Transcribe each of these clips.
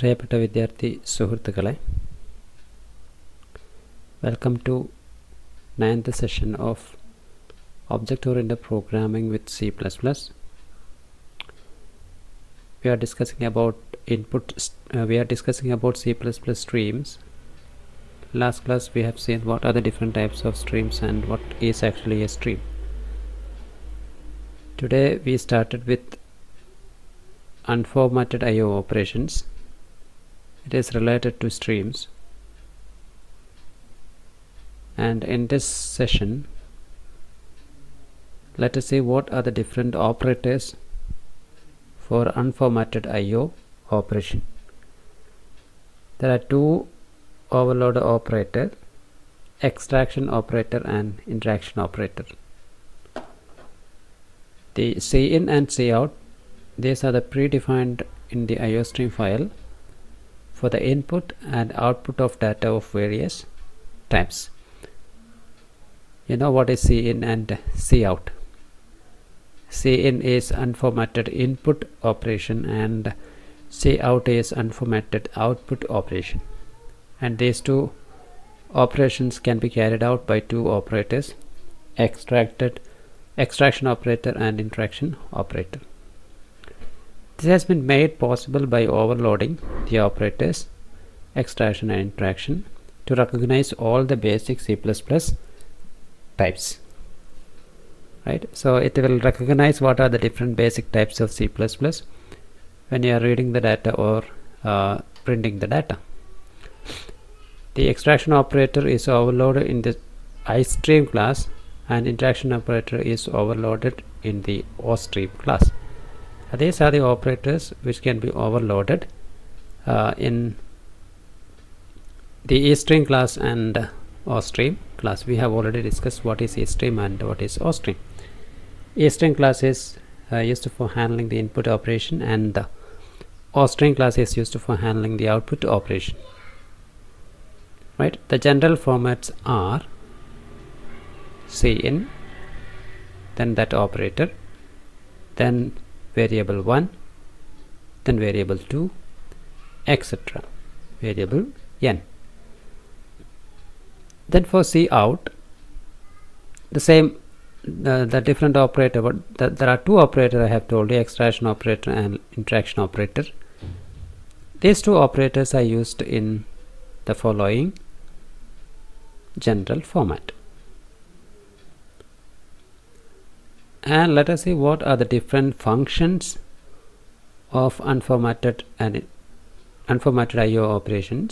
പ്രിയപ്പെട്ട വിദ്യാർത്ഥി സുഹൃത്തുക്കളെ, welcome to 9th session of Object-Oriented Programming with C++. We are discussing about C++ streams. Last class we have seen what are the different types of streams and what is actually a stream. Today we started with Unformatted I/O operations. It is related to streams, and in this session let us see what are the different operators for unformatted I/O operation. There are two overload operator, extraction operator and interaction operator. The cin and cout, these are the predefined in the I/O stream file for the input and output of data of various types. You know what is cin and cout. Cin is unformatted input operation and cout is unformatted output operation, and these two operations can be carried out by two operators, extraction operator and interaction operator. This has been made possible by overloading the operators extraction and interaction to recognize all the basic C++ types. Right? So it will recognize what are the different basic types of C++ when you are reading the data or printing the data. The extraction operator is overloaded in the iStream class, and interaction operator is overloaded in the OStream class. These are the operators which can be overloaded in the eStream class and OStream class. We have already discussed what is eStream and what is OStream. eStream class is used for handling the input operation, and the OStream class is used for handling the output operation. Right? The general formats are cin, then that operator, then variable 1, then variable 2, etc. variable n. Then for cout, the same, the different operator, but there are two operators I have told you, extraction operator and interaction operator. These two operators are used in the following general format. And let us see what are the different functions of unformatted I/O operations.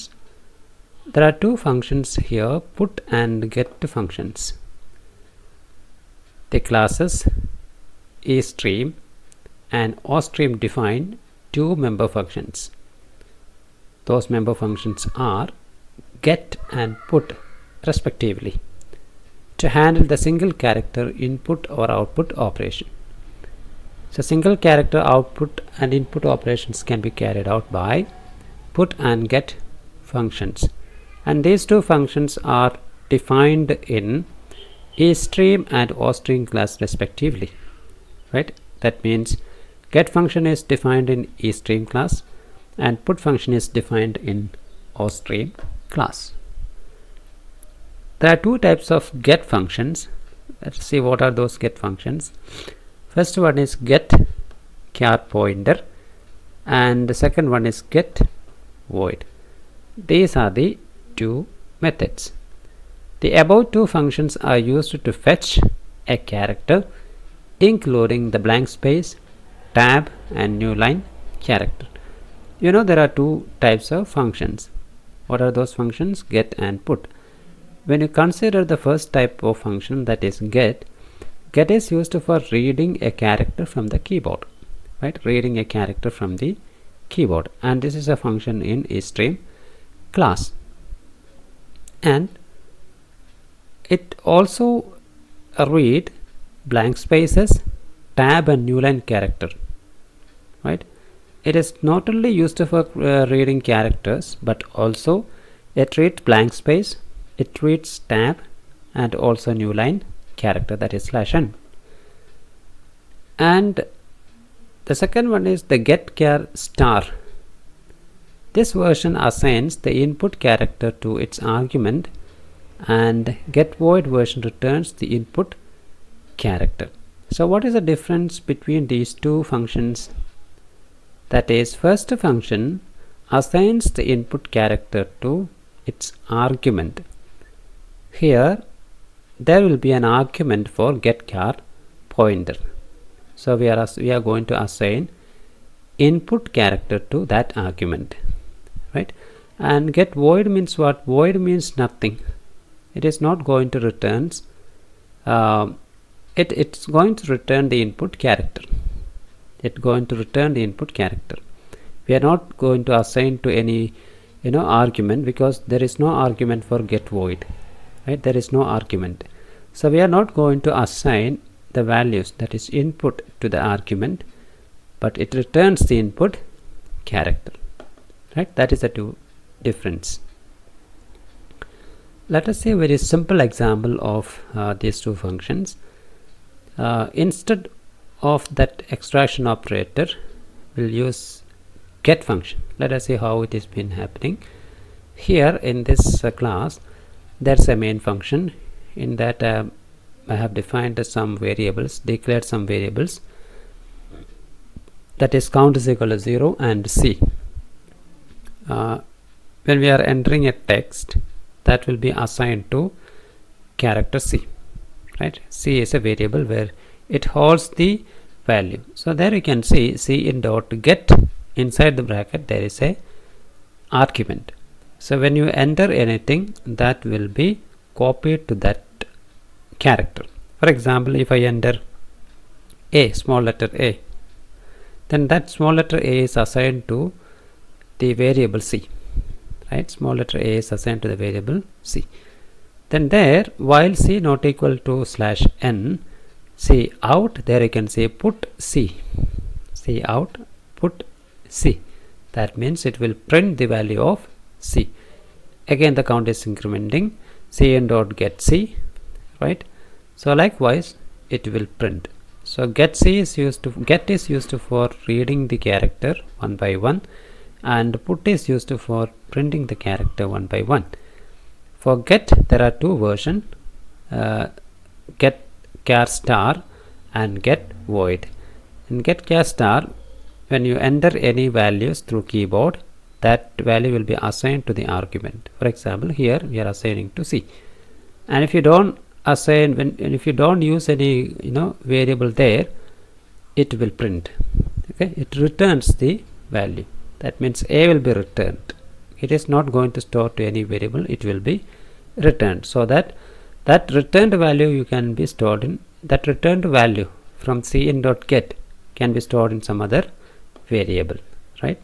There are two functions here, put and get functions. The classes eStream and OStream define two member functions. Those member functions are get and put respectively, to handle the single character input or output operation. So single character output and input operations can be carried out by put and get functions, and these two functions are defined in eStream and OStream class respectively. Right? That means get function is defined in eStream class and put function is defined in OStream class. There are two types of get functions. Let's see what are those get functions. First one is get char pointer, and the second one is get void. These are the two methods. The above two functions are used to fetch a character, including the blank space, tab and new line character. You know there are two types of functions. What are those functions? Get and put. When you consider the first type of function, that is get is used for reading a character from the keyboard. Right? Reading a character from the keyboard, and this is a function in eStream class. And it also read blank spaces, tab and new line character. Right? It is not only used for reading characters, but also it reads blank space, it reads tab and also new line character, that is /n. And the second one is the get char star. This version assigns the input character to its argument, and getVoid version returns the input character. So what is the difference between these two functions? That is, first function assigns the input character to its argument. Here there will be an argument for getChar pointer. So we are going to assign input character to that argument, right? And getVoid means what? Void means nothing. It is not going to return. It's going to return the input character. It's going to return the input character. We are not going to assign to any argument, because there is no argument for getVoid, right? There is no argument. So we are not going to assign the values, that is input, to the argument, but it returns the input character, right? That is the difference. Let us see a very simple example of these two functions. Instead of that extraction operator, we'll use get function. Let us see how it has been happening. Here in this class, there's a main function. In that I have defined some variables, declared some variables, that is count is equal to 0 and C. When we are entering a text, that will be assigned to character C, right? C is a variable where it holds the value. So there you can see C in dot get, inside the bracket there is a argument. So when you enter anything, that will be copied to that character. For example, if I enter A, small letter A, then that small letter A is assigned to the variable C, right? Small letter A is assigned to the variable C. Then there, while C not equal to /n, C out, there you can say put C. C out, put C. That means it will print the value of C. Again the count is incrementing. Cn dot get C, right? So likewise it will print. So get is used for reading the character one by one, and put is used for printing the character one by one. For get, there are two versions, get char star and get void. In get char star, when you enter any values through keyboard, that value will be assigned to the argument. For example, here we are assigning to C, and if you don't assign, if you don't use any variable there, it will print. Okay, it returns the value. That means A will be returned. It is not going to store to any variable. It will be returned. So that returned value you can be stored in, that returned value from cin.get can be stored in some other variable, right?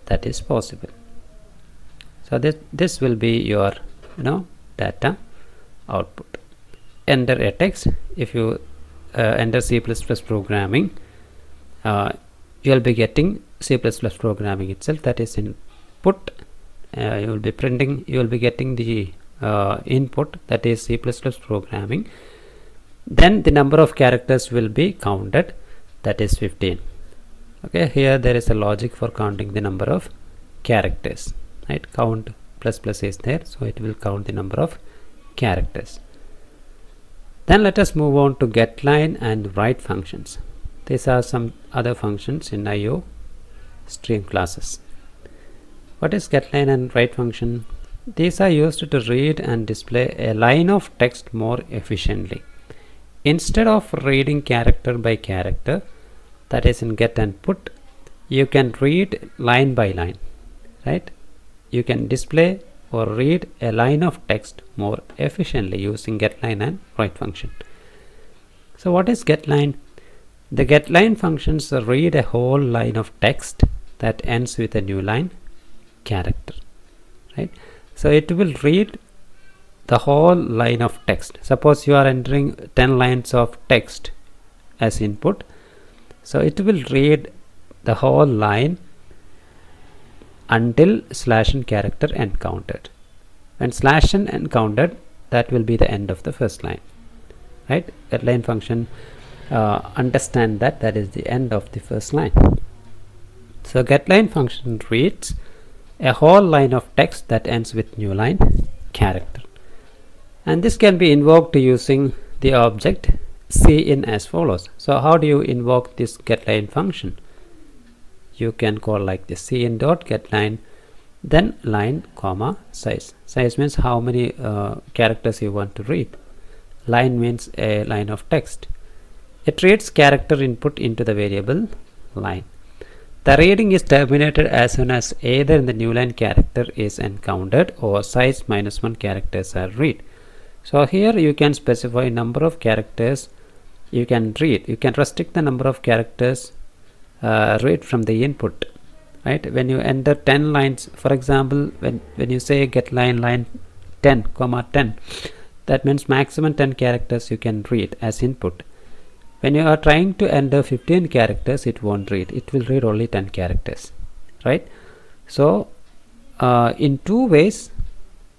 That is possible. So this will be your data output. Enter a text. If you enter C++ programming, you will be getting C++ programming itself, that is input. You will be printing, you will be getting the input, that is C++ programming. Then the number of characters will be counted, that is 15. Okay, here there is a logic for counting the number of characters, right? Count plus plus is there, so it will count the number of characters. Then let us move on to getLine and write functions. These are some other functions in IO stream classes. What is getLine and write function? These are used to read and display a line of text more efficiently. Instead of reading character by character, that is in get and put, you can read line by line, right? You can display or read a line of text more efficiently using getLine and write function. So what is getLine? The getLine functions read a whole line of text that ends with a new line character, right? So it will read the whole line of text. Suppose you are entering 10 lines of text as input, so it will read the whole line until /n character encountered. When /n encountered, that will be the end of the first line, right? GetLine function understand that is the end of the first line. So getLine function reads a whole line of text that ends with new line character. And this can be invoked using the object cin as follows. So how do you invoke this getLine function? You can call like this: cin dot getLine, then line comma size. Size means how many characters you want to read. Line means a line of text. It reads character input into the variable line. The reading is terminated as soon as either the new line character is encountered or size -1 characters are read. So here you can specify number of characters you can read. You can restrict the number of characters read from the input. Right? When you enter 10 lines, for example, when you say getLine line 10, 10, that means maximum 10 characters you can read as input. When you are trying to enter 15 characters, it won't read. It will read only 10 characters. Right? So in two ways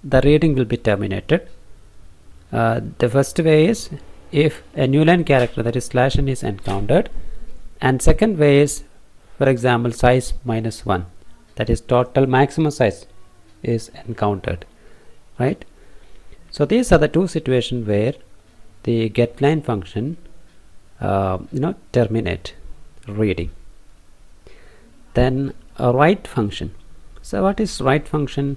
the reading will be terminated. The first way is if a new line character, that is /n, is encountered, and second way is, for example, size -1, that is total maximum size is encountered. Right? So these are the two situations where the getLine function terminate reading. Then a write function. So what is write function?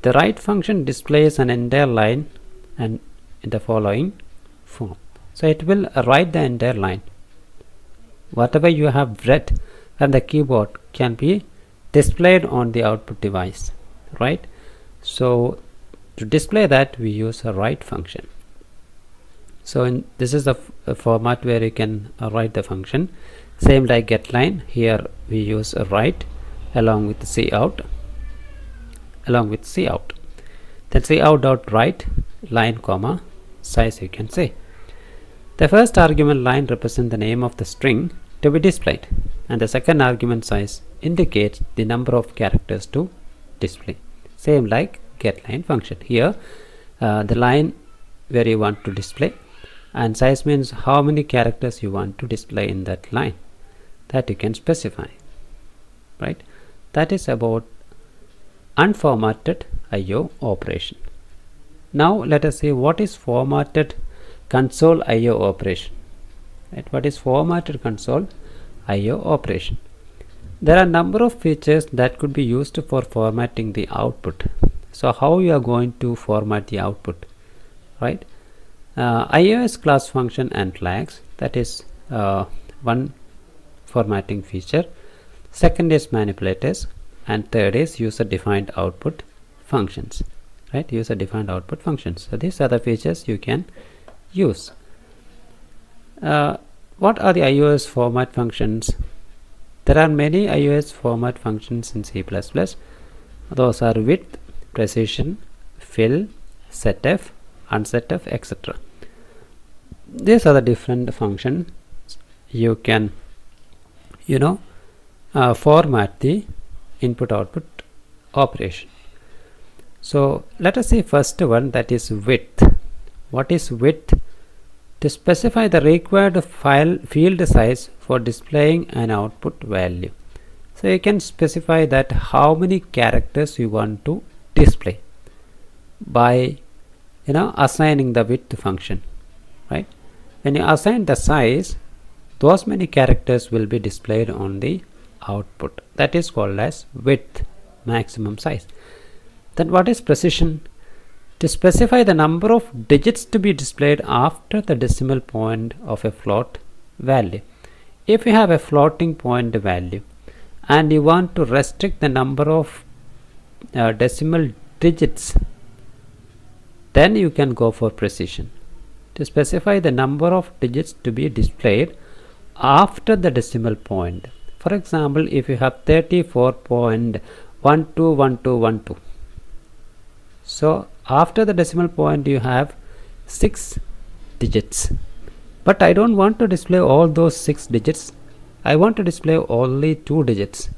The write function displays an entire line and in the following form. So it will write the entire line. Whatever you have read from the keyboard can be displayed on the output device. Right? So to display that, we use a write function. So this is the format where you can write the function. Same like getLine, here we use a write along with cout, then cout dot write line comma size, you can say. The first argument line represents the name of the string to be displayed, and the second argument size indicates the number of characters to display. Same like getLine function. Here the line where you want to display, and size means how many characters you want to display in that line, that you can specify. Right? That is about unformatted IO operation. Now let us see what is formatted console IO operation. Right? What is formatted console IO operation? There are a number of features that could be used for formatting the output. So how you are going to format the output? Right? iOS class function and flags, that is one formatting feature. Second is manipulators, and third is user defined output functions. Right? User defined output functions. So these are the features you can use. What are the iOS format functions? There are many iOS format functions in C++. Those are width, precision, fill, setf, unsetf, etc. These are the different functions you can format the input output operation. So let us see first one, that is width. What is width? To specify the required field size for displaying an output value. So you can specify that how many characters you want to display by assigning the width function. Right? When you assign the size, those many characters will be displayed on the output. That is called as width, maximum size. Then what is precision? To specify the number of digits to be displayed after the decimal point of a float value. If you have a floating point value and you want to restrict the number of decimal digits, then you can go for precision. To specify the number of digits to be displayed after the decimal point. For example, if you have 34.121212, so after the decimal point you have 6 digits, but I don't want to display all those 6 digits. I want to display only 2 digits.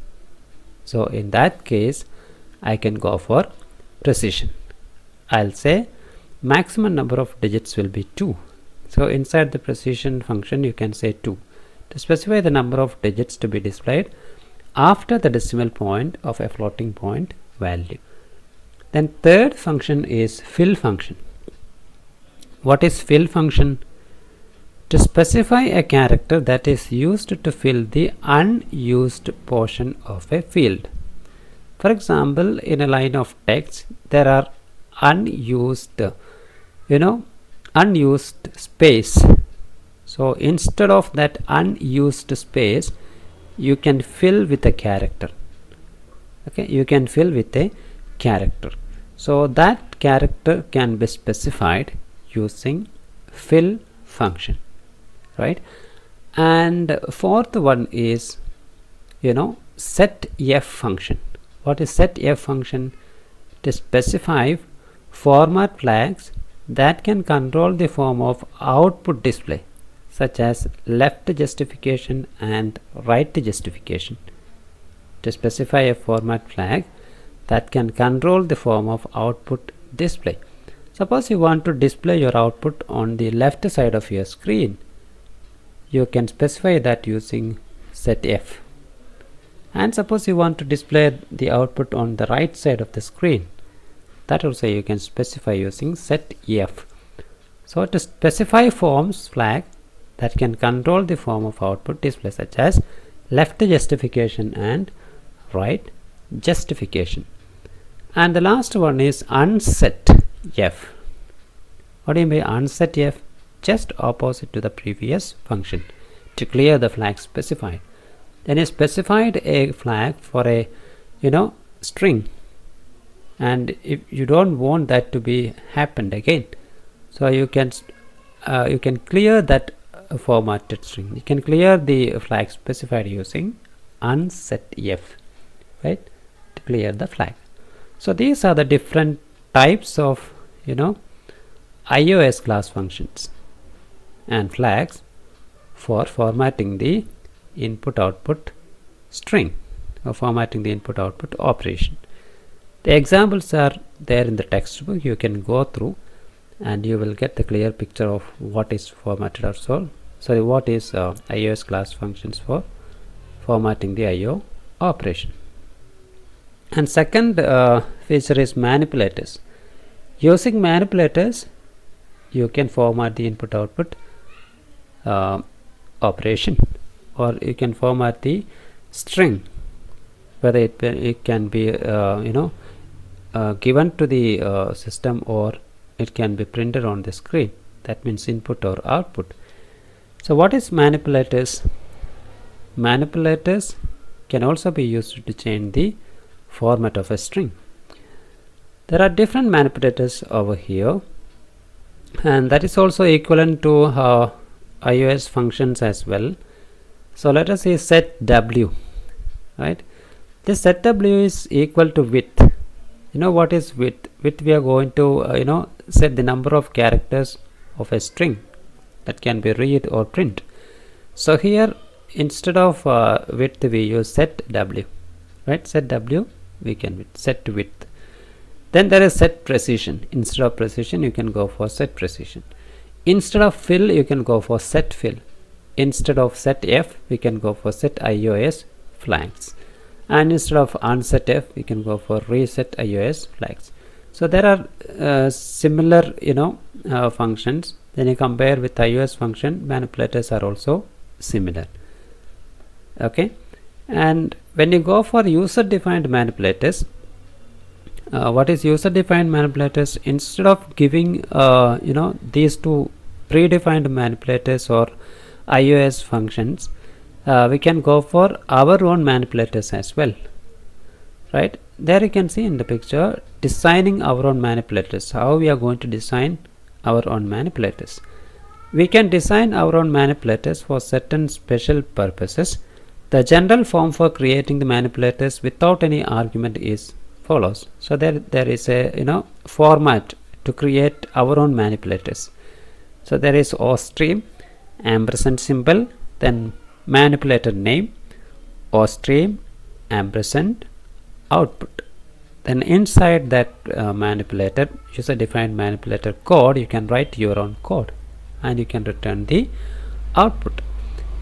So in that case I can go for precision. I'll say maximum number of digits will be 2. So inside the precision function you can say 2 to specify the number of digits to be displayed after the decimal point of a floating point value. Then third function is fill function. What is fill function? To specify a character that is used to fill the unused portion of a field. For example, in a line of text there are unused unused space. So instead of that unused space, you can fill with a character. Okay, you can fill with a character. So that character can be specified using fill function, right? And fourth one is setf function. What is setf function? To specify format flags that can control the form of output display, such as left justification and right justification. To specify a format flag that can control the form of output display. Suppose you want to display your output on the left side of your screen, you can specify that using setf. And suppose you want to display the output on the right side of the screen, that also you can specify using setf. So to specify forms flag that can control the form of output display, such as left justification and right justification. And the last one is unsetf. What do you mean unsetf? Just opposite to the previous function, to clear the flag specified. Then you specified a flag for a string, and if you don't want that to be happened again, so you can clear that formatted string. You can clear the flag specified using unsetf, right, to clear the flag. So these are the different types of iOS class functions and flags for formatting the input output string or formatting the input output operation. The examples are there in the textbook. You can go through and you will get the clear picture of what is formatted or what is iOS class functions for formatting the IO operation. And second feature is manipulators. Using manipulators, you can format the input output operation, or you can format the string, whether it can be given to the system, or it can be printed on the screen. That means input or output. So what is manipulators? Manipulators can also be used to change the format of a string. There are different manipulators over here, and that is also equivalent to iOS functions as well. So let us say set w, right? This set w is equal to width. What is width? Width, we are going to set the number of characters of a string that can be read or print. So here instead of width we use set w, right? Set w we can set width. Then there is set precision. Instead of precision you can go for set precision. Instead of fill you can go for set fill. Instead of setf we can go for set iOS flags, and instead of unsetf we can go for reset iOS flags. So there are similar functions. Then you compare with iOS function, manipulators are also similar. Okay, and when you go for user defined manipulators, what is user defined manipulators? Instead of giving these two predefined manipulators or iOS functions, we can go for our own manipulators as well, right? There you can see in the picture designing our own manipulators, how we are going to design our own manipulators. We can design our own manipulators for certain special purposes. The general form for creating the manipulators without any argument is follows. So there is a format to create our own manipulators. So there is ostream, ampersand symbol, then manipulator name, ostream, ampersand, output. Then inside that manipulator, user defined manipulator code, you can write your own code and you can return the output.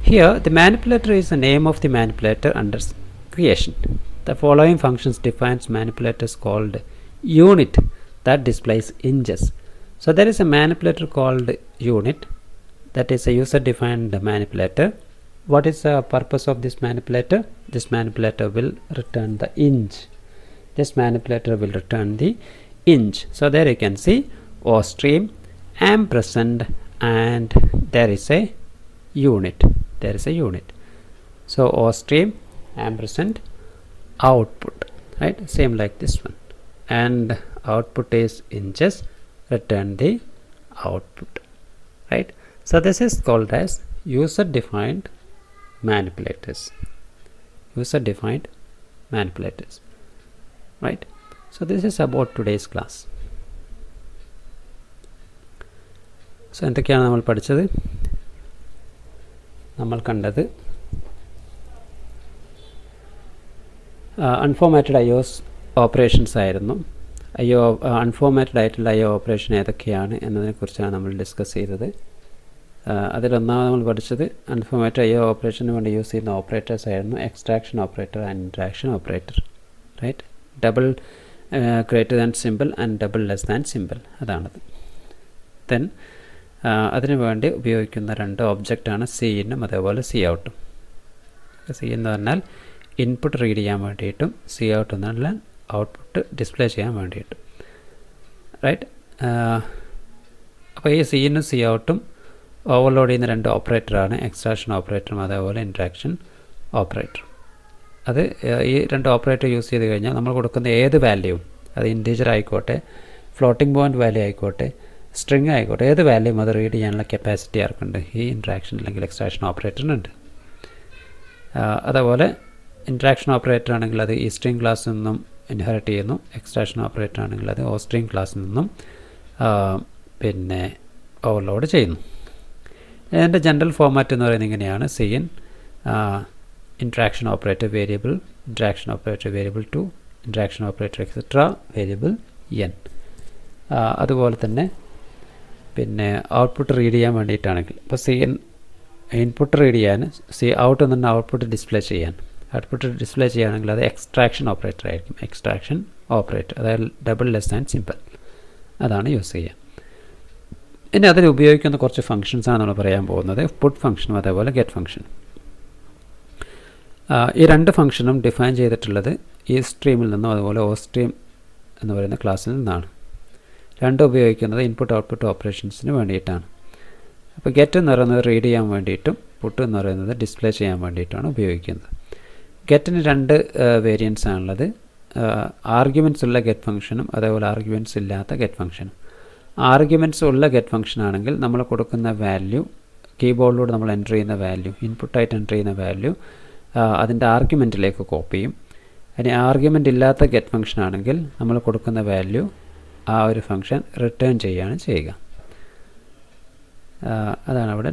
Here the manipulator is the name of the manipulator under creation. The following functions defines manipulators called unit that displays inches. So there is a manipulator called unit, that is a user defined manipulator. What is the purpose of this manipulator? This manipulator will return the inch. This manipulator will return the inch. So there you can see O stream, ampersand, and there is a unit. There is a unit. So O stream, ampersand, output, right? Same like this one. And output is inches, return the output, right? So this is called as user defined manipulators. User defined manipulators, right? So this is about today's class. So എന്തൊക്കെയാണ് നമ്മൾ പഠിച്ചത്? നമ്മൾ കണ്ടത് unformatted IO's operations ആയിരുന്നു. Unformatted ആയിട്ടുള്ള IO operation ഏതൊക്കെയാണ് എന്നതിനെക്കുറിച്ചാണ് നമ്മൾ ഡിസ്കസ് ചെയ്തത്. അതിലൊന്നാമത് നമ്മൾ പഠിച്ചത് അൺഫോർമാറ്റഡ് IO ഓപ്പറേഷന് വേണ്ടി യൂസ് ചെയ്യുന്ന ഓപ്പറേറ്റേഴ്സ് ആയിരുന്നു extraction operator and interaction operator, right? Double greater than simple and double less than simple, അതാണത്. ദെൻ അതിനു വേണ്ടി ഉപയോഗിക്കുന്ന രണ്ട് ഒബ്ജക്റ്റാണ് സി ഇന്നും അതേപോലെ സി ഔട്ടും. സി എന്ന് പറഞ്ഞാൽ ഇൻപുട്ട് റീഡ് ചെയ്യാൻ വേണ്ടിയിട്ടും സി ഔട്ട് എന്ന് പറഞ്ഞാൽ ഔട്ട്പുട്ട് ഡിസ്പ്ലേ ചെയ്യാൻ വേണ്ടിയിട്ടും, റൈറ്റ്? അപ്പോൾ ഈ സി ഇന്നും സി ഔട്ടും ഓവർലോഡ് ചെയ്യുന്ന രണ്ട് ഓപ്പറേറ്ററാണ് എക്സ്ട്രാക്ഷൻ ഓപ്പറേറ്ററും അതേപോലെ ഇൻട്രാക്ഷൻ ഓപ്പറേറ്ററും. അത് ഈ രണ്ട് ഓപ്പറേറ്റർ യൂസ് ചെയ്ത് കഴിഞ്ഞാൽ നമ്മൾ കൊടുക്കുന്ന ഏത് വാല്യൂവും, അത് ഇൻറ്റീജർ ആയിക്കോട്ടെ, ഫ്ലോട്ടിംഗ് പോയിൻറ്റ് വാല്യൂ ആയിക്കോട്ടെ, സ്ട്രിങ് ആയിക്കോട്ടെ, ഏത് വാല്യൂവും അത് റീഡ് ചെയ്യാനുള്ള കപ്പാസിറ്റി ആർക്കുണ്ട്? ഈ ഇൻട്രാക്ഷൻ അല്ലെങ്കിൽ എക്സ്ട്രാക്ഷൻ ഓപ്പറേറ്ററിനുണ്ട്. അതേപോലെ ഇൻട്രാക്ഷൻ ഓപ്പറേറ്റർ ആണെങ്കിൽ അത് ഈ സ്ട്രിങ് ക്ലാസ്സിൽ നിന്നും ഇൻഹെറിറ്റ് ചെയ്യുന്നു. എക്സ്ട്രാക്ഷൻ ഓപ്പറേറ്റർ ആണെങ്കിൽ അത് ഓ സ്ട്രിങ് ക്ലാസ്സിൽ നിന്നും പിന്നെ ഓവർലോഡ് ചെയ്യുന്നു. ഇതിൻ്റെ ജനറൽ ഫോമാറ്റ് എന്ന് പറയുന്നത് ഇങ്ങനെയാണ്: C in interaction operator variable, interaction operator variable 2, interaction operator etcetera variable n. അതുപോലെ തന്നെ പിന്നെ ഔട്ട്പുട്ട് റീഡ് ചെയ്യാൻ വേണ്ടിയിട്ടാണെങ്കിൽ ഇപ്പോൾ സി ഇൻ ഇൻപുട്ട് റീഡ് ചെയ്യാൻ, സി ഔട്ട് എന്ന് പറഞ്ഞാൽ ഔട്ട്പുട്ട് ഡിസ്പ്ലേ ചെയ്യാൻ, ഔട്ട്പുട്ട് ഡിസ്പ്ലേ ചെയ്യുകയാണെങ്കിൽ അത് എക്സ്ട്രാക്ഷൻ ഓപ്പറേറ്റർ ആയിരിക്കും. എക്സ്ട്രാക്ഷൻ ഓപ്പറേറ്റർ, അതായത് ഡബിൾ ലെസ് ആൻഡ് സിമ്പിൾ, അതാണ് യൂസ് ചെയ്യുക. ഇനി അതിൽ ഉപയോഗിക്കുന്ന കുറച്ച് ഫങ്ഷൻസാണ് നമ്മൾ പറയാൻ പോകുന്നത്. പുട്ട് ഫംഗ്ഷനും അതേപോലെ ഗെറ്റ് ഫംഗ്ഷനും. ഈ രണ്ട് ഫംഗ്ഷനും ഡിഫൈൻ ചെയ്തിട്ടുള്ളത് ഈ സ്ട്രീമിൽ നിന്നും അതുപോലെ ഓ സ്ട്രീം എന്ന് പറയുന്ന ക്ലാസ്സിൽ നിന്നാണ്. രണ്ടും ഉപയോഗിക്കുന്നത് ഇൻപുട്ട് ഔട്ട്പുട്ട് ഓപ്പറേഷൻസിന് വേണ്ടിയിട്ടാണ്. അപ്പോൾ ഗെറ്റ് എന്ന് പറയുന്നത് റീഡ് ചെയ്യാൻ വേണ്ടിയിട്ടും പുട്ട് എന്ന് പറയുന്നത് ഡിസ്പ്ലേ ചെയ്യാൻ വേണ്ടിയിട്ടാണ് ഉപയോഗിക്കുന്നത്. ഗെറ്റിന് രണ്ട് വേരിയൻസ് ആണുള്ളത്: ആർഗ്യുമെൻറ്റ്സ് ഉള്ള ഗെറ്റ് ഫംഗ്ഷനും അതേപോലെ ആർഗ്യുമെൻറ്റ്സ് ഇല്ലാത്ത ഗെറ്റ് ഫംഗ്ഷനും. ആർഗ്യുമെൻറ്റ്സ് ഉള്ള ഗെറ്റ് ഫംഗ്ഷൻ ആണെങ്കിൽ നമ്മൾ കൊടുക്കുന്ന വാല്യൂ, കീബോർഡിലൂടെ നമ്മൾ എൻ്റർ ചെയ്യുന്ന വാല്യൂ, ഇൻപുട്ടായിട്ട് എൻ്റർ ചെയ്യുന്ന വാല്യൂ അതിൻ്റെ ആർഗ്യുമെൻറ്റിലേക്ക് കോപ്പി ചെയ്യും. ഇനി ആർഗ്യുമെൻ്റ് ഇല്ലാത്ത ഗെറ്റ് ഫംഗ്ഷൻ ആണെങ്കിൽ നമ്മൾ കൊടുക്കുന്ന വാല്യൂ ആ ഒരു ഫംഗ്ഷൻ റിട്ടേൺ ചെയ്യുകയാണ് ചെയ്യുക. അതാണ് അവിടെ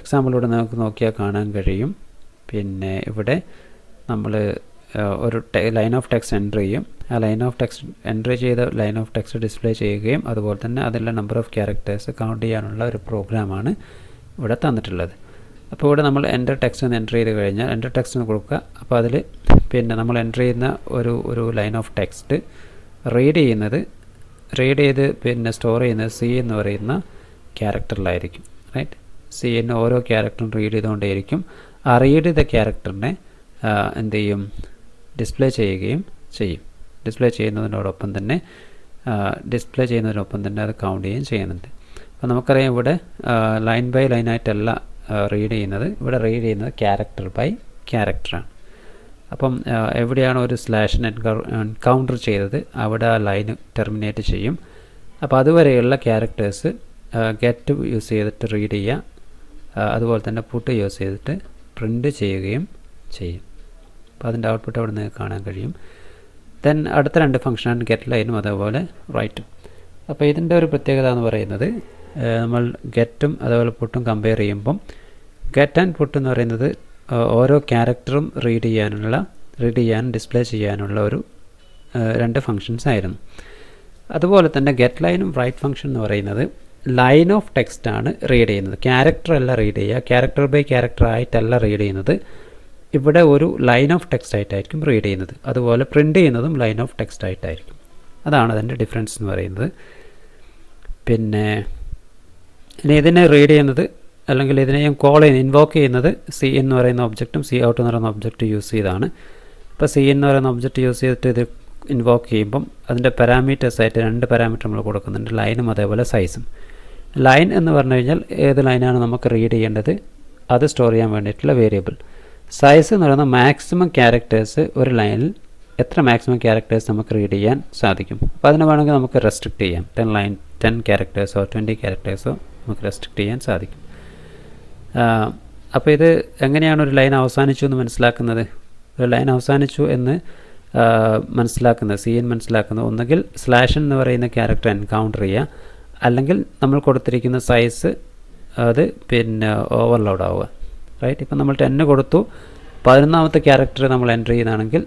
എക്സാമ്പിളിലൂടെ നമുക്ക് നോക്കിയാൽ കാണാൻ കഴിയും. പിന്നെ ഇവിടെ നമ്മൾ ഒരു ലൈൻ ഓഫ് ടെക്സ്റ്റ് എൻ്റർ ചെയ്യും. ആ ലൈൻ ഓഫ് ടെക്സ്റ്റ് എൻ്റർ ചെയ്ത ലൈൻ ഓഫ് ടെക്സ്റ്റ് ഡിസ്പ്ലേ ചെയ്യുകയും അതുപോലെ തന്നെ അതിലുള്ള നമ്പർ ഓഫ് ക്യാരക്ടേഴ്സ് കൗണ്ട് ചെയ്യാനുള്ള ഒരു പ്രോഗ്രാമാണ് ഇവിടെ തന്നിട്ടുള്ളത്. അപ്പോൾ ഇവിടെ നമ്മൾ എൻ്റർ ടെക്സ്റ്റ് എന്ന് എൻ്റർ ചെയ്ത് കഴിഞ്ഞാൽ എൻ്റർ ടെക്സ്റ്റ് എന്ന് കൊടുക്കുക. അപ്പോൾ അതിൽ പിന്നെ നമ്മൾ എൻ്റർ ചെയ്യുന്ന ഒരു ലൈൻ ഓഫ് ടെക്സ്റ്റ് റീഡ് ചെയ്ത് പിന്നെ സ്റ്റോർ ചെയ്യുന്നത് സി എന്ന് പറയുന്ന ക്യാരക്ടറിലായിരിക്കും, റൈറ്റ്? സി എന്ന് ഓരോ ക്യാരക്ടറും റീഡ് ചെയ്തുകൊണ്ടേയിരിക്കും. ആ റീഡ് ചെയ്ത ക്യാരക്ടറിനെ എന്ത് ചെയ്യും? ഡിസ്പ്ലേ ചെയ്യുകയും ചെയ്യും. ഡിസ്പ്ലേ ചെയ്യുന്നതിനോടൊപ്പം തന്നെ അത് കൗണ്ട് ചെയ്യുകയും ചെയ്യുന്നുണ്ട്. അപ്പോൾ നമുക്കറിയാം ഇവിടെ ലൈൻ ബൈ ലൈനായിട്ടല്ല റീഡ് ചെയ്യുന്നത്, ഇവിടെ റീഡ് ചെയ്യുന്നത് ക്യാരക്ടർ ബൈ ക്യാരക്ടറാണ്. അപ്പം എവിടെയാണോ ഒരു സ്ലാഷിന് എൻകൗണ്ടർ ചെയ്തത് അവിടെ ആ ലൈന് ടെർമിനേറ്റ് ചെയ്യും. അപ്പോൾ അതുവരെയുള്ള ക്യാരക്ടേഴ്സ് ഗെറ്റ് യൂസ് ചെയ്തിട്ട് റീഡ് ചെയ്യുക, അതുപോലെ തന്നെ പുട്ട് യൂസ് ചെയ്തിട്ട് പ്രിൻ്റ് ചെയ്യുകയും ചെയ്യും. അപ്പോൾ അതിൻ്റെ ഔട്ട്പുട്ട് അവിടെ നിന്ന് കാണാൻ കഴിയും. ദെൻ അടുത്ത രണ്ട് ഫംഗ്ഷനാണ് ഗെറ്റ് ലൈനും അതേപോലെ റൈറ്റും. അപ്പോൾ ഇതിൻ്റെ ഒരു പ്രത്യേകത എന്ന് പറയുന്നത് നമ്മൾ ഗെറ്റും അതേപോലെ പുട്ടും കമ്പയർ ചെയ്യുമ്പം ഗെറ്റ് ആൻഡ് പുട്ട് എന്ന് പറയുന്നത് ഓരോ ക്യാരക്ടറും റീഡ് ചെയ്യാനും ഡിസ്പ്ലേ ചെയ്യാനുള്ള ഒരു രണ്ട് ഫങ്ഷൻസ് ആയിരുന്നു. അതുപോലെ തന്നെ ഗെറ്റ് ലൈനും റൈറ്റ് ഫംഗ്ഷൻ എന്ന് പറയുന്നത് ലൈൻ ഓഫ് ടെക്സ്റ്റ് ആണ് റീഡ് ചെയ്യുന്നത്. ക്യാരക്ടർ അല്ല റീഡ് ചെയ്യുക, ക്യാരക്ടർ ബൈ ക്യാരക്ടർ ആയിട്ടല്ല റീഡ് ചെയ്യുന്നത്, ഇവിടെ ഒരു ലൈൻ ഓഫ് ടെക്സ്റ്റ് ആയിട്ടായിരിക്കും റീഡ് ചെയ്യുന്നത്. അതുപോലെ പ്രിൻ്റ് ചെയ്യുന്നതും ലൈൻ ഓഫ് ടെക്സ്റ്റ് ആയിട്ടായിരിക്കും. അതാണ് അതിൻ്റെ ഡിഫറൻസ് എന്ന് പറയുന്നത്. പിന്നെ ഇനി ഇതിനെ റീഡ് ചെയ്യുന്നത് അല്ലെങ്കിൽ ഇതിനെ ഞാൻ കോൾ ചെയ്യുന്നത് ഇൻവോക്ക് ചെയ്യുന്നത് സി എന്ന് പറയുന്ന ഒബ്ജക്റ്റും സി ഔട്ട് എന്ന് പറയുന്ന ഒബ്ജക്റ്റ് യൂസ് ചെയ്താണ്. ഇപ്പോൾ സി എന്ന് പറയുന്ന ഒബ്ജക്റ്റ് യൂസ് ചെയ്തിട്ട് ഇത് ഇൻവോക്ക് ചെയ്യുമ്പം അതിൻ്റെ പാരാമീറ്റേഴ്സായിട്ട് 2 പാരാമീറ്റർ നമ്മൾ കൊടുക്കുന്നുണ്ട്, ലൈനും അതേപോലെ സൈസും. ലൈൻ എന്ന് പറഞ്ഞു കഴിഞ്ഞാൽ ഏത് ലൈനാണ് നമുക്ക് റീഡ് ചെയ്യേണ്ടത് അത് സ്റ്റോർ ചെയ്യാൻ വേണ്ടിയിട്ടുള്ള വേരിയബിൾ. സൈസ് എന്ന് പറയുന്ന മാക്സിമം ക്യാരക്ടേഴ്സ് ഒരു ലൈനിൽ എത്ര മാക്സിമം ക്യാരക്ടേഴ്സ് നമുക്ക് റീഡ് ചെയ്യാൻ സാധിക്കും. അപ്പോൾ അതിന് വേണമെങ്കിൽ നമുക്ക് റെസ്ട്രിക്റ്റ് ചെയ്യാം. 10 ക്യാരക്ടേഴ്സോ 20 ക്യാരക്ടേഴ്സോ നമുക്ക് റെസ്ട്രിക്റ്റ് ചെയ്യാൻ സാധിക്കും. അപ്പോൾ ഇത് എങ്ങനെയാണ് ഒരു ലൈൻ അവസാനിച്ചു എന്ന് മനസ്സിലാക്കുന്നത്? ഒരു ലൈൻ അവസാനിച്ചു എന്ന് മനസ്സിലാക്കുന്നത്, സി എൻ മനസ്സിലാക്കുന്നത് ഒന്നുകിൽ സ്ലാഷ് എന്ന് പറയുന്ന ക്യാരക്ടർ എൻകൗണ്ടർ ചെയ്യുക, അല്ലെങ്കിൽ നമ്മൾ കൊടുത്തിരിക്കുന്ന സൈസ് അത് പിന്നെ ഓവർലോഡ് ആവുക. റൈറ്റ്, ഇപ്പം നമ്മൾ 10 കൊടുത്തു, 11ാമത്തെ ക്യാരക്ടർ നമ്മൾ എൻ്റർ ചെയ്യുകയാണെങ്കിൽ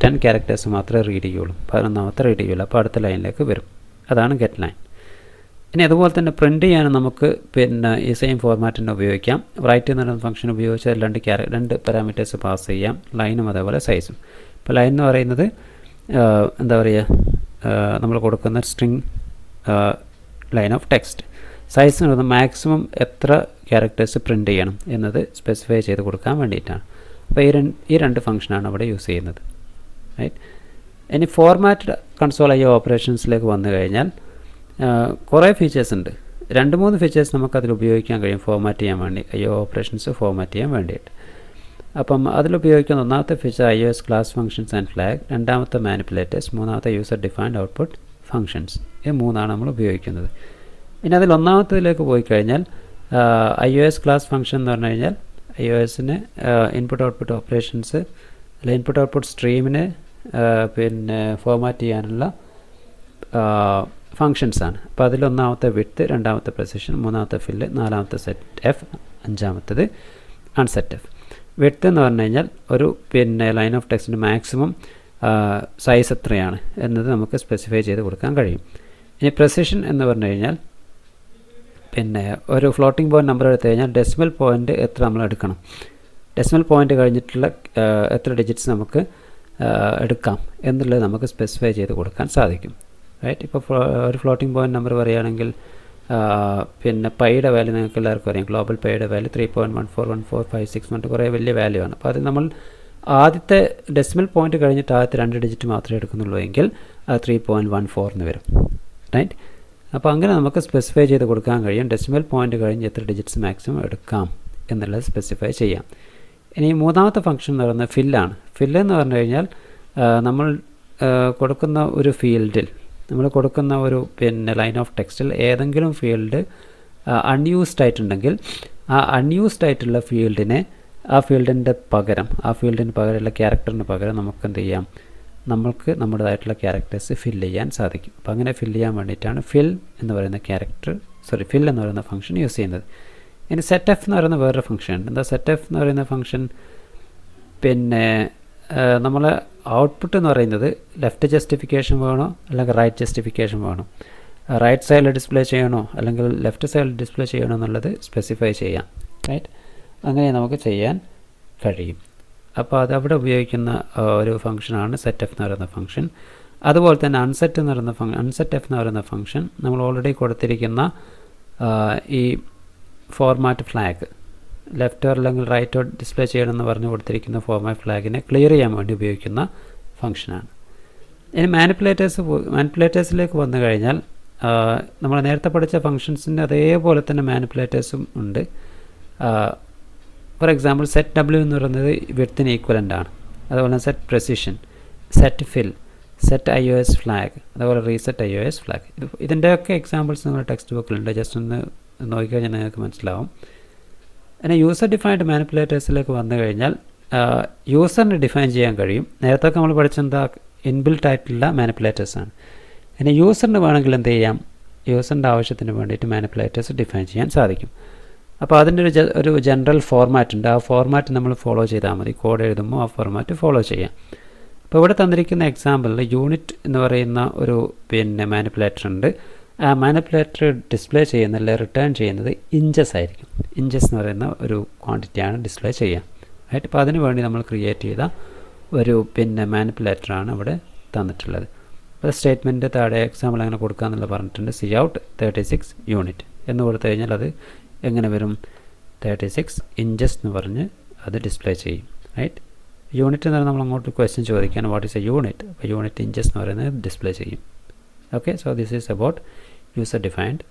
10 ക്യാരക്ടേഴ്സ് മാത്രമേ റീഡ് ചെയ്യുള്ളൂ, 11ാമത്തെ റീഡ് ചെയ്യുള്ളൂ. അപ്പോൾ അടുത്ത ലൈനിലേക്ക് വരും. അതാണ് ഗെറ്റ് ലൈൻ. ഇനി അതുപോലെ തന്നെ പ്രിൻ്റ് ചെയ്യാനും നമുക്ക് പിന്നെ ഈ സെയിം ഫോർമാറ്റിന് ഉപയോഗിക്കാം. റൈറ്റ് എന്ന് പറയുന്ന ഫംഗ്ഷൻ ഉപയോഗിച്ച് 2 പാരാമീറ്റേഴ്സ് പാസ് ചെയ്യാം, ലൈനും അതേപോലെ സൈസും. ഇപ്പോൾ ലൈൻ എന്ന് പറയുന്നത് എന്താ പറയുക, നമ്മൾ കൊടുക്കുന്ന string line of text. Size എന്ന് പറയുന്നത് മാക്സിമം എത്ര ക്യാരക്ടേഴ്സ് പ്രിൻ്റ് ചെയ്യണം എന്നത് സ്പെസിഫൈ ചെയ്ത് കൊടുക്കാൻ വേണ്ടിയിട്ടാണ്. അപ്പോൾ ഈ രണ്ട് ഫംഗ്ഷനാണ് അവിടെ യൂസ് ചെയ്യുന്നത്. റൈറ്റ്, ഇനി ഫോർമാറ്റഡ് കൺസോൾ IO ഓപ്പറേഷൻസിലേക്ക് വന്നു കഴിഞ്ഞാൽ കുറേ ഫീച്ചേഴ്സ് ഉണ്ട്. 2-3 ഫീച്ചേഴ്സ് നമുക്കതിൽ ഉപയോഗിക്കാൻ കഴിയും ഫോർമാറ്റ് ചെയ്യാൻ വേണ്ടി, IO ഓപ്പറേഷൻസ് ഫോർമാറ്റ് ചെയ്യാൻ വേണ്ടിയിട്ട്. അപ്പം അതിലുപയോഗിക്കുന്ന ഒന്നാമത്തെ feature IOS class functions and flag, രണ്ടാമത്തെ മാനിപ്പുലേറ്റേഴ്സ്, മൂന്നാമത്തെ യൂസർ ഡിഫൈൻഡ് ഔട്ട്പുട്ട് ഫംഗ്ഷൻസ്. ഈ 3 നമ്മൾ ഉപയോഗിക്കുന്നത്. ഇനി അതിൽ ഒന്നാമത്തേതിലേക്ക് പോയി കഴിഞ്ഞാൽ IOS ക്ലാസ് ഫംഗ്ഷൻ എന്ന് പറഞ്ഞു കഴിഞ്ഞാൽ IOSന് ഇൻപുട്ട് ഔട്ട്പുട്ട് ഓപ്പറേഷൻസ് അല്ല ഇൻപുട്ട് ഔട്ട്പുട്ട് സ്ട്രീമിനെ പിന്നെ ഫോർമാറ്റ് ചെയ്യാനുള്ള ഫങ്ഷൻസാണ്. അപ്പോൾ അതിലൊന്നാമത്തെ വിഡ്ത്ത്, രണ്ടാമത്തെ പ്രെസിഷൻ, മൂന്നാമത്തെ ഫില്ല്, നാലാമത്തെ സെറ്റ് എഫ്, അഞ്ചാമത്തത് അൺസെറ്റ് എഫ്. വിഡ്ത്ത് എന്ന് പറഞ്ഞു കഴിഞ്ഞാൽ ഒരു പിന്നെ ലൈൻ ഓഫ് ടെക്സ്റ്റിൻ്റെ മാക്സിമം സൈസ് എത്രയാണ് എന്നത് നമുക്ക് സ്പെസിഫൈ ചെയ്ത് കൊടുക്കാൻ കഴിയും. ഇനി പ്രെസിഷൻ എന്ന് പറഞ്ഞു കഴിഞ്ഞാൽ പിന്നെ ഒരു ഫ്ലോട്ടിംഗ് പോയിൻറ്റ് നമ്പർ എടുത്തു കഴിഞ്ഞാൽ ഡെസിമൽ പോയിൻറ്റ് എത്ര നമ്മൾ എടുക്കണം, ഡെസിമൽ പോയിൻറ്റ് കഴിഞ്ഞിട്ടുള്ള എത്ര ഡിജിറ്റ്സ് നമുക്ക് എടുക്കാം എന്നുള്ളത് നമുക്ക് സ്പെസിഫൈ ചെയ്ത് കൊടുക്കാൻ സാധിക്കും. റൈറ്റ്, ഇപ്പോൾ ഒരു ഫ്ലോട്ടിംഗ് പോയിൻറ്റ് നമ്പർ പറയുകയാണെങ്കിൽ പിന്നെ പൈയുടെ വാല്യൂ നിങ്ങൾക്ക് എല്ലാവർക്കും അറിയാം. ഗ്ലോബൽ പൈയുടെ വാല്യൂ 3.141456 പറഞ്ഞിട്ട് കുറേ വലിയ വാല്യൂ ആണ്. അപ്പോൾ അത് നമ്മൾ ആദ്യത്തെ ഡെസിമൽ പോയിൻറ്റ് കഴിഞ്ഞിട്ട് ആദ്യത്തെ 2 ഡിജിറ്റ് മാത്രമേ എടുക്കുന്നുള്ളൂ എങ്കിൽ അത് 3.14 എന്ന് വരും. റൈറ്റ്, അപ്പോൾ അങ്ങനെ നമുക്ക് സ്പെസിഫൈ ചെയ്ത് കൊടുക്കാൻ കഴിയും ഡെസിമൽ പോയിൻറ്റ് കഴിഞ്ഞ് എത്ര ഡിജിറ്റ്സ് മാക്സിമം എടുക്കാം എന്നുള്ളത് സ്പെസിഫൈ ചെയ്യാം. ഇനി മൂന്നാമത്തെ ഫംഗ്ഷൻ എന്ന് പറയുന്നത് ഫില്ലാണ്. ഫില്ല് എന്ന് പറഞ്ഞു കഴിഞ്ഞാൽ നമ്മൾ കൊടുക്കുന്ന ഒരു ഫീൽഡിൽ, നമ്മൾ കൊടുക്കുന്ന ഒരു പിന്നെ ലൈൻ ഓഫ് ടെക്സ്റ്റിൽ ഏതെങ്കിലും ഫീൽഡ് അൺയൂസ്ഡ് ആയിട്ടുണ്ടെങ്കിൽ ആ അൺയൂസ്ഡ് ആയിട്ടുള്ള ഫീൽഡിനെ ആ ഫീൽഡിന് പകരമുള്ള ക്യാരക്ടറിന് പകരം നമുക്ക് എന്ത് ചെയ്യാം, നമ്മൾക്ക് നമ്മുടേതായിട്ടുള്ള ക്യാരക്ടേഴ്സ് ഫില്ല് ചെയ്യാൻ സാധിക്കും. അപ്പോൾ അങ്ങനെ ഫില്ല് ചെയ്യാൻ വേണ്ടിയിട്ടാണ് ഫിൽ എന്ന് പറയുന്ന ഫംഗ്ഷൻ യൂസ് ചെയ്യുന്നത്. ഇനി സെറ്റ് എഫ് എന്ന് പറയുന്ന വേറൊരു ഫംഗ്ഷൻ ഉണ്ട്. എന്താ സെറ്റ് എഫ് എന്ന് പറയുന്ന ഫംഗ്ഷൻ? പിന്നെ നമ്മൾ ഔട്ട്പുട്ട് എന്ന് പറയുന്നത് ലെഫ്റ്റ് ജസ്റ്റിഫിക്കേഷൻ വേണോ അല്ലെങ്കിൽ റൈറ്റ് ജസ്റ്റിഫിക്കേഷൻ വേണോ, റൈറ്റ് സൈഡിൽ ഡിസ്പ്ലേ ചെയ്യണോ അല്ലെങ്കിൽ ലെഫ്റ്റ് സൈഡിൽ ഡിസ്പ്ലേ ചെയ്യണോ എന്നുള്ളത് സ്പെസിഫൈ ചെയ്യാം. റൈറ്റ്, അങ്ങനെ നമുക്ക് ചെയ്യാൻ കഴിയും. അപ്പോൾ അത് അവിടെ ഉപയോഗിക്കുന്ന ഒരു ഫംഗ്ഷനാണ് സെറ്റ് എഫ് എന്ന് പറയുന്ന ഫംഗ്ഷൻ. അതുപോലെ തന്നെ അൺസെറ്റ് എഫ് എന്ന് പറയുന്ന ഫംഗ്ഷൻ നമ്മൾ ഓൾറെഡി കൊടുത്തിരിക്കുന്ന ഈ ഫോർമാറ്റ് ഫ്ലാഗ് ലെഫ്റ്റോ അല്ലെങ്കിൽ റൈറ്റോ ഡിസ്പ്ലേ ചെയ്യണമെന്ന് പറഞ്ഞ് കൊടുത്തിരിക്കുന്ന ഫോർമാറ്റ് ഫ്ലാഗിനെ ക്ലിയർ ചെയ്യാൻ വേണ്ടി ഉപയോഗിക്കുന്ന ഫംഗ്ഷനാണ്. ഇനി മാനിപ്പുലേറ്റേഴ്സിലേക്ക് വന്നു കഴിഞ്ഞാൽ നമ്മൾ നേരത്തെ പഠിച്ച ഫംഗ്ഷൻസിൻ്റെ അതേപോലെ തന്നെ മാനിപ്പുലേറ്റേഴ്സും ഉണ്ട്. ഫോർ എക്സാമ്പിൾ സെറ്റ് ഡബ്ല്യു എന്ന് പറയുന്നത് വിഡ്ത്തിന് ഈക്വലൻ്റ് ആണ്. അതുപോലെ സെറ്റ് പ്രെസിഷൻ, സെറ്റ് ഫിൽ, സെറ്റ് IOS ഫ്ലാഗ്, അതുപോലെ റീസെറ്റ് IOS ഫ്ലാഗ്. ഇതിൻ്റെയൊക്കെ എക്സാമ്പിൾസ് നിങ്ങൾ ടെക്സ്റ്റ് ബുക്കിലുണ്ട്, ജസ്റ്റ് ഒന്ന് നോക്കിക്കഴിഞ്ഞാൽ നിങ്ങൾക്ക് മനസ്സിലാവും. പിന്നെ യൂസർ ഡിഫൈൻഡ് മാനിപ്പുലേറ്റേഴ്സിലേക്ക് വന്നു കഴിഞ്ഞാൽ യൂസറിന് ഡിഫൈൻ ചെയ്യാൻ കഴിയും. നേരത്തെ നമ്മൾ പഠിച്ചെന്താ ഇൻബിൽട്ട് ആയിട്ടുള്ള മാനിപ്പുലേറ്റേഴ്സാണ്. ഇനി യൂസറിന് വേണമെങ്കിൽ എന്ത് ചെയ്യാം, യൂസറിൻ്റെ ആവശ്യത്തിന് വേണ്ടിയിട്ട് മാനിപ്പുലേറ്റേഴ്സ് ഡിഫൈൻ ചെയ്യാൻ സാധിക്കും. അപ്പോൾ അതിൻ്റെ ഒരു ജനറൽ ഫോർമാറ്റ് ഉണ്ട്. ആ ഫോർമാറ്റ് നമ്മൾ ഫോളോ ചെയ്താൽ മതി. കോഡ് എഴുതുമ്പോൾ ആ ഫോർമാറ്റ് ഫോളോ ചെയ്യാം. അപ്പോൾ ഇവിടെ തന്നിരിക്കുന്ന എക്സാമ്പിളിൽ യൂണിറ്റ് എന്ന് പറയുന്ന ഒരു പിന്നെ മാനിപ്പുലേറ്റർ ഉണ്ട്. ആ മാനിപ്പുലേറ്റർ ഡിസ്പ്ലേ ചെയ്യുന്ന റിട്ടേൺ ചെയ്യുന്നത് ഇഞ്ചസ് ആയിരിക്കും. ഇഞ്ചസ് എന്ന് പറയുന്ന ഒരു ക്വാണ്ടിറ്റിയാണ് ഡിസ്പ്ലേ ചെയ്യുക. റൈറ്റ്. അപ്പോൾ അതിന് വേണ്ടി നമ്മൾ ക്രിയേറ്റ് ചെയ്ത ഒരു പിന്നെ മാനിപ്പുലേറ്ററാണ് ഇവിടെ തന്നിട്ടുള്ളത്. അപ്പോൾ സ്റ്റേറ്റ്മെൻറ്റ് താഴെ എക്സാമ്പിൾ എങ്ങനെ കൊടുക്കുക എന്നുള്ളത് പറഞ്ഞിട്ടുണ്ട്. സി ഔട്ട് 36 യൂണിറ്റ് എന്ന് കൊടുത്തു കഴിഞ്ഞാൽ അത് എങ്ങനെ വരും, 36 ഇഞ്ചസ് എന്ന് പറഞ്ഞ് അത് ഡിസ്പ്ലേ ചെയ്യും. റൈറ്റ്. യൂണിറ്റ് എന്ന് പറഞ്ഞാൽ നമ്മൾ അങ്ങോട്ട് ക്വസ്റ്റ്യൻ ചോദിക്കുകയാണ് വാട്ട് ഈസ് എ യൂണിറ്റ്. അപ്പോൾ യൂണിറ്റ് ഇഞ്ചസ് എന്ന് പറയുന്നത് ഡിസ്പ്ലേ ചെയ്യും. Okay, so this is about user defined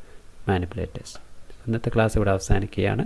manipulators. ഇന്നത്തെ ക്ലാസ് ഇവിടെ അവസാനിക്കുകയാണ്.